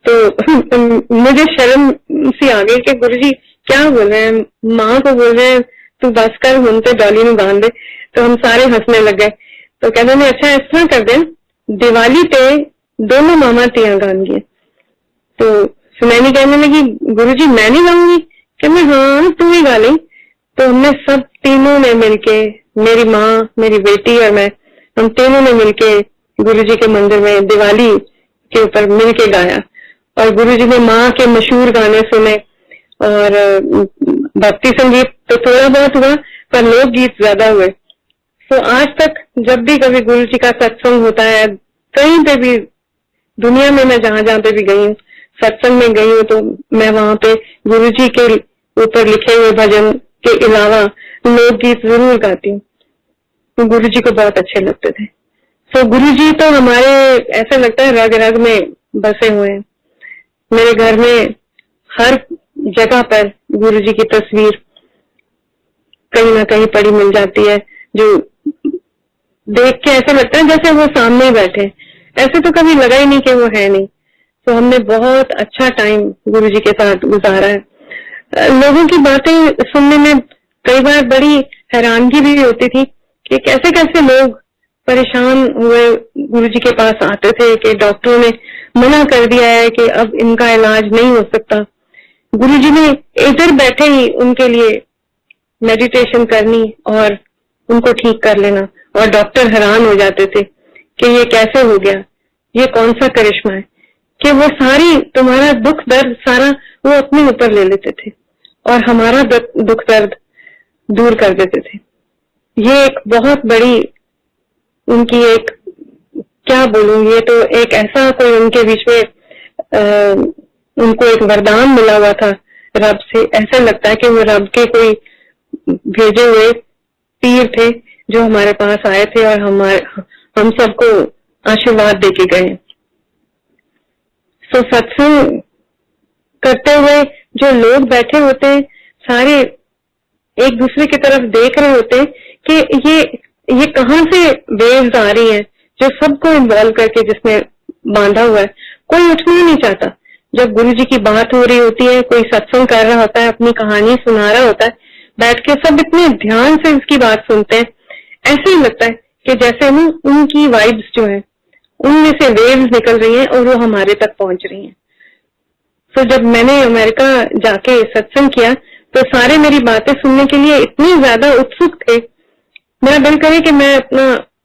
तो मुझे शर्म सी आ गई कि गुरुजी क्या बोल रहे हैं, माँ को बोल रहे हैं तू बस कर, हूं तो डॉली नु गान दे। तो हम सारे हंसने लग गए। तो कहते नहीं अच्छा इस तरह कर दे, दिवाली पे दोनों मामा तिया गाएंगे। तो सुनैनी कहने लगी गुरुजी मैं नहीं गाऊंगी। कहते हाँ तू ही गा ली। तो हमने सब तीनों ने मिलके, मेरी माँ, मेरी बेटी और मैं, हम तीनों ने मिलके गुरुजी के मंदिर में दिवाली के ऊपर मिलके गाया। और गुरुजी ने माँ के मशहूर गाने सुने। और भक्ति संगीत तो थोड़ा बहुत हुआ पर लोकगीत ज्यादा हुए। तो आज तक जब भी कभी गुरुजी का सत्संग होता है, कहीं पे भी दुनिया में मैं जहां जहां पे भी गई हूँ, सत्संग में गई हूँ, तो मैं वहां पे गुरुजी के ऊपर लिखे हुए भजन के अलावा लोकगीत जरूर गाती हूँ। तो गुरुजी को बहुत अच्छे लगते थे। तो गुरुजी तो हमारे ऐसा लगता है रग रग में बसे हुए हैं। मेरे घर में हर जगह पर गुरुजी की तस्वीर कहीं ना कहीं पड़ी मिल जाती है, जो देख के ऐसा लगता है जैसे वो सामने ही बैठे। ऐसे तो कभी लगा ही नहीं कि वो है नहीं। तो हमने बहुत अच्छा टाइम गुरुजी के साथ गुजारा है। लोगों की बातें सुनने में कई बार बड़ी हैरानगी भी होती थी कि कैसे कैसे लोग परेशान हुए गुरुजी के पास आते थे कि डॉक्टरों ने मना कर दिया है कि अब इनका इलाज नहीं हो सकता। गुरुजी ने इधर बैठे ही उनके लिए मेडिटेशन करनी और उनको ठीक कर लेना। और डॉक्टर हैरान हो जाते थे कि ये कैसे हो गया, ये कौन सा करिश्मा है कि वो सारी तुम्हारा दुख दर्द सारा वो अपने ऊपर ले लेते थे और हमारा दुख दर्द दूर कर देते थे। ये एक बहुत बड़ी उनकी एक, क्या बोलूं, ये तो एक ऐसा कोई उनके बीच में उनको एक वरदान मिला हुआ था रब से। ऐसा लगता है कि वो रब के कोई भेजे हुए पीर थे जो हमारे पास आए थे और हम सबको आशीर्वाद देके गए। तो सत्संग करते हुए जो लोग बैठे होते हैं सारे एक दूसरे की तरफ देख रहे होते हैं कि ये कहां से वेव्स आ रही हैं जो सबको इन्वॉल्व करके जिसमें बांधा हुआ है। कोई उठना ही नहीं चाहता। जब गुरुजी की बात हो रही होती है, कोई सत्संग कर रहा होता है, अपनी कहानी सुना रहा होता है, बैठ के सब इतने ध्यान से उसकी बात सुनते हैं। ऐसे ही लगता है कि जैसे ना उनकी वाइब्स जो है उनमें से वेव्स निकल रही हैं और वो हमारे तक पहुंच रही हैं। तो जब मैंने अमेरिका जाके सत्संग किया तो सारे मेरी बातें सुनने के लिए इतने ज्यादा उत्सुक थे। मेरा दिल करे कि मैं अपना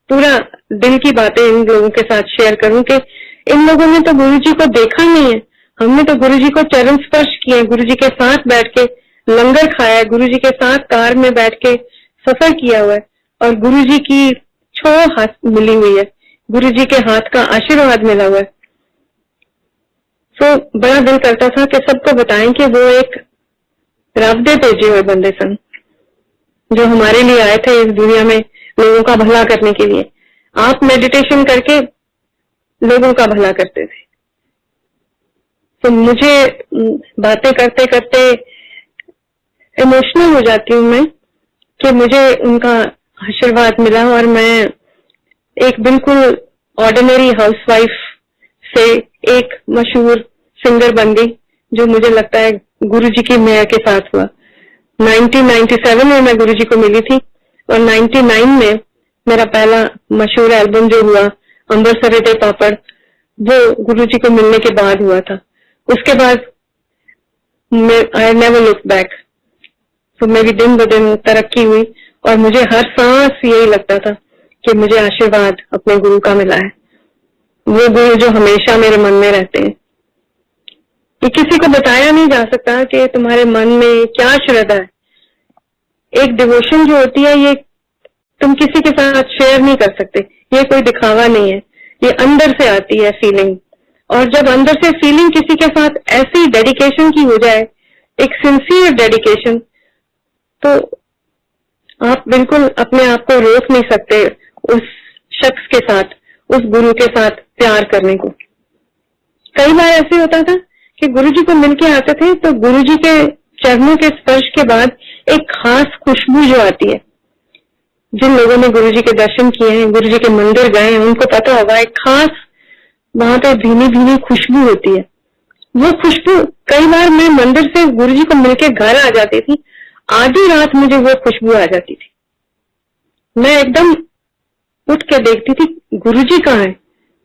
पूरा दिल की बातें इन लोगों के साथ शेयर करूं कि इन लोगों ने तो गुरुजी को देखा नहीं है, हमने तो गुरुजी को चरण स्पर्श किए, गुरुजी के साथ बैठ के लंगर खाया, गुरुजी के साथ कार में बैठ के सफर किया हुआ है और गुरुजी की छो हाथ मिली हुई है, गुरुजी के हाथ का आशीर्वाद मिला हुआ है। तो बड़ा दिल करता था कि सबको बताएं कि वो एक रब दे भेजे हुए बंदे सन जो हमारे लिए आए थे इस दुनिया में लोगों का भला करने के लिए। आप मेडिटेशन करके लोगों का भला करते थे। तो मुझे बातें करते करते इमोशनल हो जाती हूँ मैं कि मुझे उनका आशीर्वाद मिला और मैं एक बिल्कुल ऑर्डिनरी हाउसवाइफ से एक मशहूर सिंगर बन गई, जो मुझे लगता है गुरुजी की मेहर के साथ हुआ। 1997 में मैं गुरुजी को मिली थी और 99 में मेरा पहला मशहूर एल्बम जो हुआ अम्बरसरे दे पापड़, वो गुरुजी को मिलने के बाद हुआ था। उसके बाद आई नेवर लुक बैक। तो मेरी दिन ब दिन तरक्की हुई और मुझे हर सांस यही लगता था कि मुझे आशीर्वाद अपने गुरु का मिला है, वो गुरु जो हमेशा मेरे मन में रहते हैं। ये किसी को बताया नहीं जा सकता कि तुम्हारे मन में क्या श्रद्धा है। एक डिवोशन जो होती है ये तुम किसी के साथ शेयर नहीं कर सकते, ये कोई दिखावा नहीं है, ये अंदर से आती है फीलिंग। और जब अंदर से फीलिंग किसी के साथ ऐसी डेडिकेशन की हो जाए, एक सिंसियर डेडिकेशन, तो आप बिल्कुल अपने आप को रोक नहीं सकते उस शख्स के साथ, उस गुरु के साथ प्यार करने को। कई बार ऐसे होता था कि गुरुजी को मिलके आते थे तो गुरुजी के चरणों के स्पर्श के बाद एक खास खुशबू जो आती है, जिन लोगों ने गुरुजी के दर्शन किए हैं, गुरुजी के मंदिर गए हैं, उनको पता होगा एक खास वहां पे भीनी भीनी खुशबू होती है। वो खुशबू कई बार मैं मंदिर से गुरुजी को मिलके घर आ जाती थी, आधी रात मुझे वो खुशबू आ जाती थी। मैं एकदम उठ के देखती थी गुरुजी कहाँ है,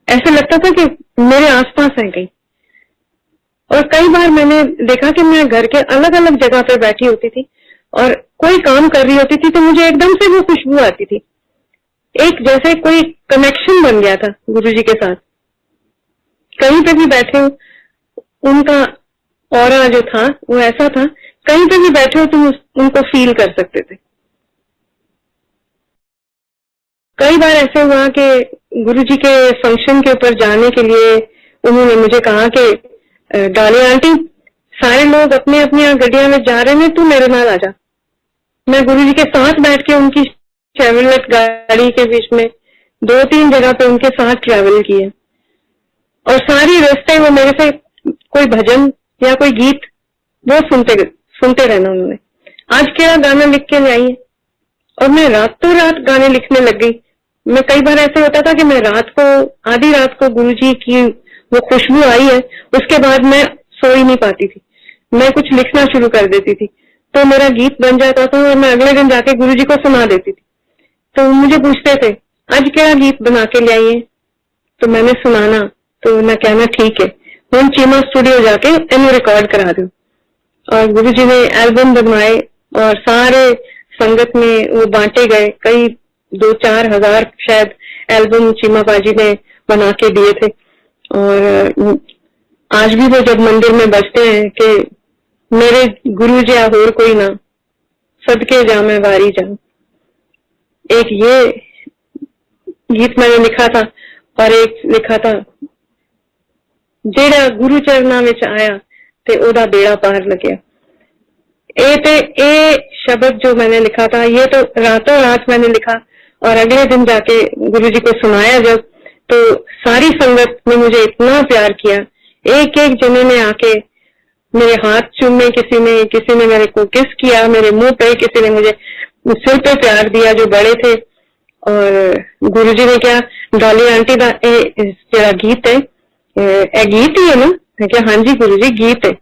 ऐसा लगता था कि मेरे आसपास है कहीं। और कई बार मैंने देखा कि मैं घर के अलग अलग जगह पे बैठी होती थी और कोई काम कर रही होती थी तो मुझे एकदम से वो खुशबू आती थी, एक जैसे कोई कनेक्शन बन गया था गुरुजी के साथ। कहीं पे भी बैठे हो उनका ऑरा जो था वो ऐसा था, कहीं पे भी बैठे हो तुम उनको फील कर सकते थे। कई बार ऐसे हुआ कि गुरुजी के फंक्शन के ऊपर जाने के लिए उन्होंने मुझे कहा कि डॉली आंटी सारे लोग अपने अपनी गड्डियां में जा रहे हैं, तू मेरे नाल आ जा। मैं गुरुजी के साथ बैठ के उनकी शेवरलेट गाड़ी के बीच में 2-3 जगह पे उनके साथ ट्रैवल किए और सारी रास्ते वो मेरे से कोई भजन या कोई गीत वो सुनते रहना उन्होंने। आज क्या गाना लिख के ले आई है, और मैं रातों रात गाने लिखने लग गई। मैं कई बार ऐसे होता था कि मैं आधी रात को गुरुजी की वो खुशबू आई है, उसके बाद मैं सो ही नहीं पाती थी, मैं कुछ लिखना शुरू कर देती थी, तो मेरा गीत बन जाता था और मैं अगले दिन जाके गुरुजी को सुना देती थी। तो मुझे पूछते थे आज क्या गीत बना के ले आई है, तो मैंने सुनाना तो मैं कहना ठीक है, हम चीमा स्टूडियो जाके इन्हें रिकॉर्ड करा दूं। और गुरुजी ने एल्बम बनवाए और सारे संगत में वो बांटे गए, कई 2-4 हजार शायद एल्बम चीमा बाजी ने बना के दिए थे। और आज भी वो जब मंदिर में बजते हैं कि मेरे गुरु जी और कोई ना सदके जा मैं वारी जाऊं, एक ये गीत मैंने लिखा था और एक लिखा था जेड़ा गुरु चरना विच आया ते ओदा बेड़ा पार लग्या। ए शब्द जो मैंने लिखा था ये तो रातों रात मैंने लिखा और अगले दिन जाके गुरुजी को सुनाया जब, तो सारी संगत ने मुझे इतना प्यार किया। एक एक जने ने आके मेरे हाथ चूमे, किसी ने मेरे को किस किया मेरे मुंह पे, किसी ने मुझे सिर पे प्यार दिया जो बड़े थे। और गुरुजी ने क्या डॉली आंटी का जरा गीत है ए गीत ही है ना, मैं क्या हाँ जी गुरुजी गीत है,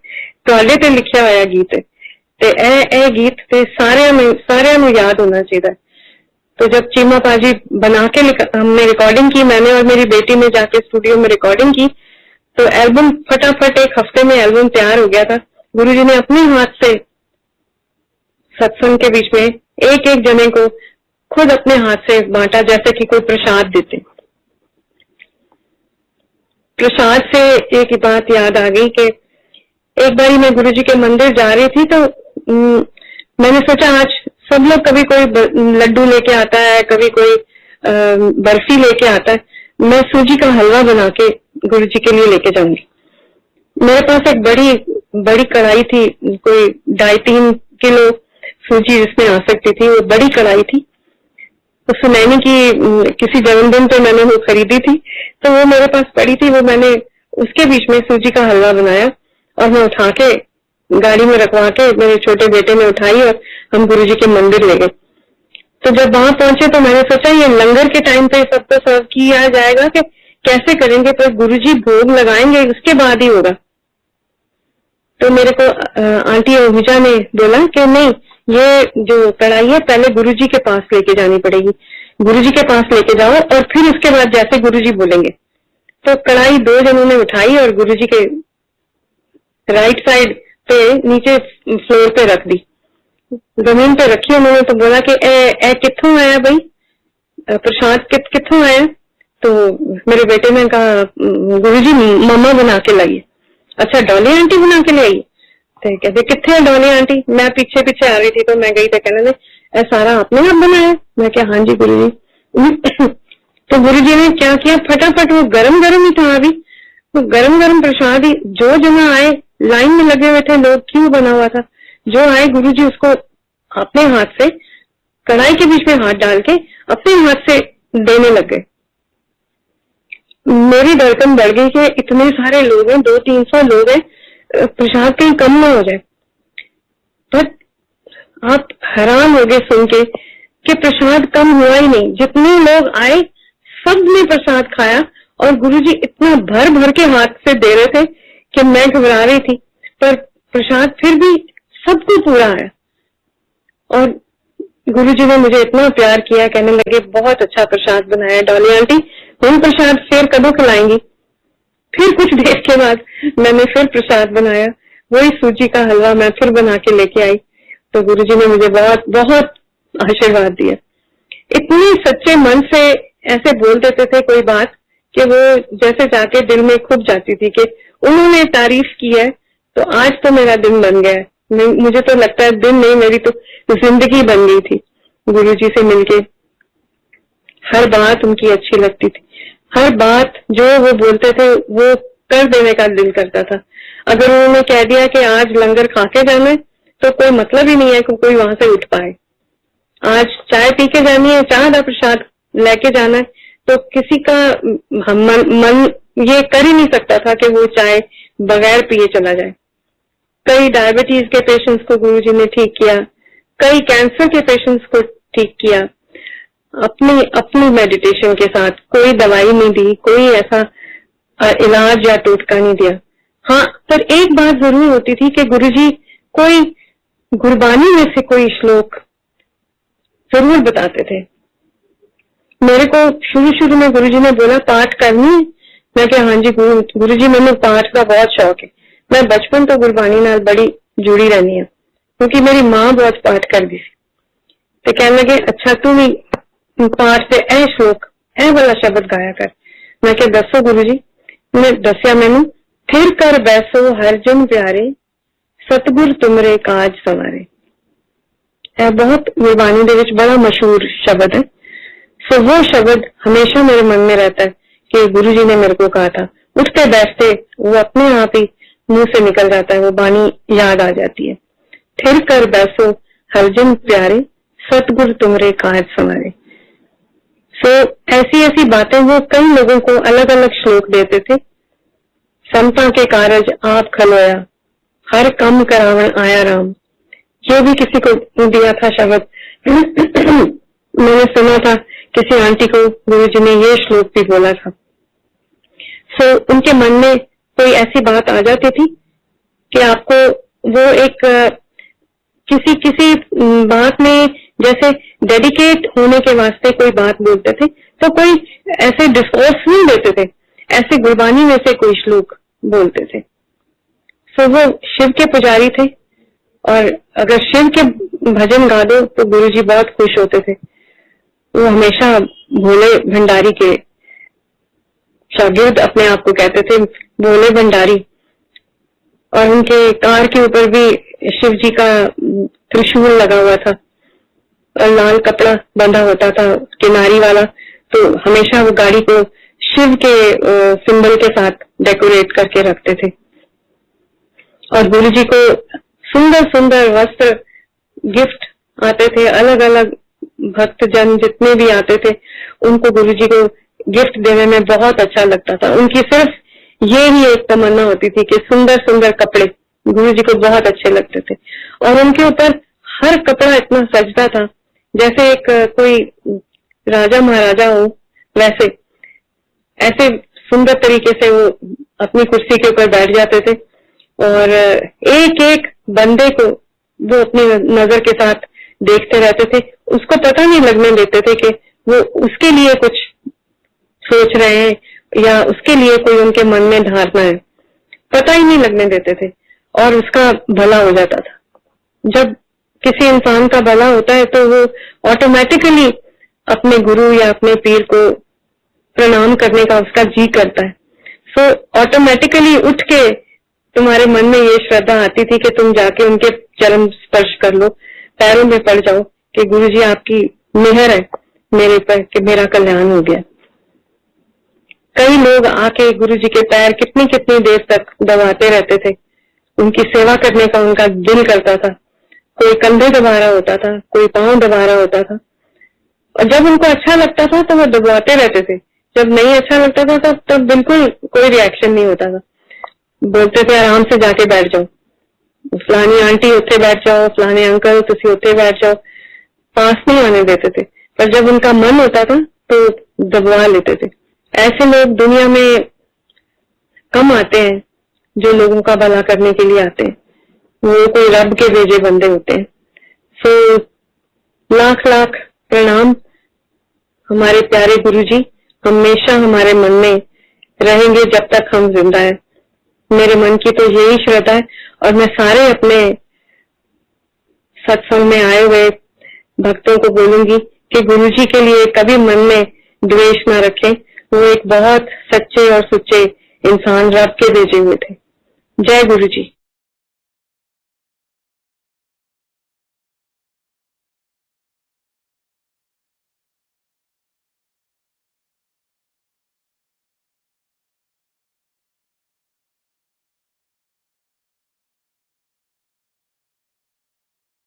टोले ते लिखा हुआ गीत है ते ए गीत ते सारे में याद होना चाहिए। तो जब चीमा पाजी बना के हमने रिकॉर्डिंग की, मैंने और मेरी बेटी ने जाके स्टूडियो में रिकॉर्डिंग की, तो एल्बम फटाफट 1 हफ्ते में एल्बम तैयार हो गया था। गुरुजी ने अपने हाथ से सत्संग के बीच में एक एक जने को खुद अपने हाथ से बांटा जैसे कि कोई प्रसाद देते। प्रसाद से एक बात याद आ गई कि एक बारी मैं गुरुजी के मंदिर जा रही थी, तो मैंने सोचा आज सब लोग कभी कोई लड्डू लेके आता है, कभी कोई बर्फी लेके आता है, मैं सूजी का हलवा बना के गुरुजी के लिए लेके जाऊंगी। मेरे पास एक बड़ी कढ़ाई थी, कोई 2.5-3 किलो सूजी जिसमें आ सकती थी, वो बड़ी कढ़ाई थी। तो सुनैनी की किसी जन्मदिन पे मैंने वो खरीदी थी, तो वो मेरे पास पड़ी थी, वो मैंने उसके बीच में सूजी का हलवा बनाया और मैं उठा के गाड़ी में रखवा के मेरे छोटे बेटे ने उठाई और हम गुरुजी के मंदिर ले गए। तो जब वहां पहुंचे तो मैंने सोचा ये लंगर के टाइम पे सबको सर्व किया जाएगा कि कैसे करेंगे, तो गुरुजी भोग लगाएंगे उसके बाद ही होगा। तो मेरे को आंटी अहूजा ने बोला कि नहीं, ये जो कढ़ाई है पहले गुरुजी के पास लेके जानी पड़ेगी, गुरुजी के पास लेके जाओ और फिर उसके बाद जैसे गुरुजी बोलेंगे। तो कढ़ाई 2 जनों ने उठाई और गुरुजी के राइट साइड पे नीचे फ्लोर पे रख दी, जमीन पे रखी उन्होंने। तो बोला कि ए कित्थों आया भाई, प्रसाद कित्थों आया? तो मेरे बेटे ने कहा गुरुजी मम्मा बना के लाई। अच्छा डॉली आंटी बना के ले आई? तो कहते कित्थे है डॉली आंटी? मैं पीछे आ रही थी तो मैं गई तो कहने ए सारा आपने आप बनाया? मैं क्या हाँ जी गुरुजी। तो गुरुजी ने क्या किया, फटाफट वो गरम ही था, अभी वो गरम प्रसाद ही जो जना आए लाइन में लगे हुए थे लोग, क्यों बना हुआ था, जो आए गुरुजी उसको अपने हाथ से कढ़ाई के बीच में हाथ डाल के अपने हाथ से देने लग गए। मेरी धड़कन बढ़ गई कि इतने सारे लोग हैं, 200-300 लोग हैं, प्रसाद कहीं कम ना हो जाए। पर आप हैरान हो गए सुन के कि प्रसाद कम हुआ ही नहीं। जितने लोग आए सब ने प्रसाद खाया और गुरुजी इतना भर भर के हाथ से दे रहे थे कि मैं घबरा रही थी, पर प्रसाद फिर भी सबको पूरा आया। और गुरुजी ने मुझे इतना प्यार किया, कहने लगे बहुत अच्छा प्रसाद बनाया डॉली आंटी, हम प्रसाद फिर कदों खिलाएंगी। फिर कुछ देर के बाद मैंने फिर प्रसाद बनाया, वही सूजी का हलवा मैं फिर बना के लेके आई। तो गुरुजी ने मुझे बहुत बहुत आशीर्वाद दिया। इतने सच्चे मन से ऐसे बोल देते थे कोई बात कि वो जैसे जाके दिल में खुब जाती थी कि उन्होंने तारीफ की है तो आज तो मेरा दिन बन गया है। मुझे तो लगता है दिन नहीं, मेरी तो जिंदगी बन गई थी। गुरुजी से मिलके हर बात उनकी अच्छी लगती थी, हर बात जो वो बोलते थे वो कर देने का दिल करता था। अगर उन्होंने कह दिया कि आज लंगर खा के जाना है तो कोई मतलब ही नहीं है कि कोई वहां से उठ पाए। आज चाय पी के जानी है, चाय का प्रसाद लेके जाना है, तो किसी का मन ये कर ही नहीं सकता था कि वो चाय बगैर पिए चला जाए। कई डायबिटीज के पेशेंट्स को गुरुजी ने ठीक किया, कई कैंसर के पेशेंट्स को ठीक किया अपनी मेडिटेशन के साथ। कोई दवाई नहीं दी, कोई ऐसा इलाज या टोटका नहीं दिया। हाँ, पर एक बात जरूर होती थी कि गुरुजी कोई गुरबानी में से कोई श्लोक जरूर बताते थे। मेरे को शुरू में गुरुजी ने बोला पाठ करनी है, मैं क्या हाँ जी गुरुजी मैंने पाठ का बहुत शौक है। मैं बचपन तो गुरबानी नाल बड़ी जुड़ी रहनी है क्योंकि मेरी माँ बहुत पाठ करती थी। तो कहने लगे अच्छा तू भी पाठ से ए श्लोक ए वाला शब्द गाया कर। मैं क्या दसो गुरुजी। मैं दसिया मैनू, फिर कर बैसो हर जन प्यारे सतगुर तुमरे काज संवारे। बहुत गुरबानी दे विच बड़ा मशहूर शब्द है। सो वो शब्द हमेशा मेरे मन में रहता है कि गुरुजी ने मेरे को कहा था। उठते बैठते वो अपने आप ही मुंह से निकल जाता है, वो बानी याद आ जाती है। फिर कर बैसो हरजन प्यारे सतगुर तुमरे काज संवारे। सो ऐसी बातें वो कई लोगों को अलग अलग श्लोक देते थे। संता के कारज आप खलोया हर कम करावन आया राम, ये भी किसी को दिया था शब्द। मैंने सुना था किसी आंटी को गुरुजी ने ये श्लोक भी बोला था। सो उनके मन में कोई ऐसी बात आ जाती थी कि आपको वो एक किसी बात में जैसे डेडिकेट होने के वास्ते कोई बात बोलते थे, तो कोई ऐसे डिस्कोर्स नहीं देते थे, ऐसे गुरबानी में से कोई श्लोक बोलते थे। सो वो शिव के पुजारी थे और अगर शिव के भजन गा दो तो गुरुजी बहुत खुश होते थे। वो हमेशा भोले भंडारी के शागिर्द अपने आप को कहते थे, भोले भंडारी। और उनके कार के ऊपर भी शिव जी का त्रिशूल लगा हुआ था और लाल कपड़ा बंधा होता था किनारी वाला, तो हमेशा वो गाड़ी को शिव के सिंबल के साथ डेकोरेट करके रखते थे। और गुरुजी को सुंदर सुंदर वस्त्र गिफ्ट आते थे, अलग अलग भक्तजन जितने भी आते थे उनको गुरुजी को गिफ्ट देने में बहुत अच्छा लगता था। उनकी सिर्फ ये ही एक तमन्ना होती थी कि सुंदर सुंदर कपड़े गुरुजी को बहुत अच्छे लगते थे। और उनके ऊपर हर कपड़ा इतना सजता था जैसे एक कोई राजा महाराजा हो, वैसे ऐसे सुंदर तरीके से वो अपनी कुर्सी के ऊपर बैठ जाते थे और एक एक बंदे को वो अपनी नजर के साथ देखते रहते थे। उसको पता नहीं लगने देते थे कि वो उसके लिए कुछ सोच रहे हैं या उसके लिए कोई उनके मन में धारणा है, पता ही नहीं लगने देते थे और उसका भला हो जाता था। जब किसी इंसान का भला होता है तो वो ऑटोमेटिकली अपने गुरु या अपने पीर को प्रणाम करने का उसका जी करता है। सो ऑटोमेटिकली उठ के तुम्हारे मन में ये श्रद्धा आती थी कि तुम जाके उनके चरण स्पर्श कर लो, पैरों में पड़ जाओ कि गुरुजी आपकी मेहर है मेरे पर कि मेरा कल्याण हो गया। कई लोग आके गुरुजी के पैर कितनी कितनी देर तक दबाते रहते थे, उनकी सेवा करने का उनका दिल करता था। कोई कंधे दबा रहा होता था, कोई पांव दबा रहा होता था और जब उनको अच्छा लगता था तो वो दबाते रहते थे, जब नहीं अच्छा लगता था तब बिल्कुल कोई रिएक्शन नहीं होता था। बोलते थे आराम से जाके बैठ जाओ, फलानी आंटी उत्थे बैठ जाओ, फलाने अंकल तुसी उत्थे बैठ जाओ, पास नहीं आने देते थे, पर जब उनका मन होता था तो दबवा लेते थे। ऐसे लोग दुनिया में कम आते हैं जो लोगों का भला करने के लिए आते हैं, वो कोई रब के भेजे बंदे होते हैं। सो लाख लाख प्रणाम। हमारे प्यारे गुरुजी हमेशा हमारे मन में रहेंगे जब तक हम जिंदा है। मेरे मन की तो यही श्रद्धा है, और मैं सारे अपने सत्संग में आए हुए भक्तों को बोलूंगी कि गुरुजी के लिए कभी मन में द्वेष न रखें। वो एक बहुत सच्चे और सुच्चे इंसान रब के भेजे हुए थे। जय गुरुजी।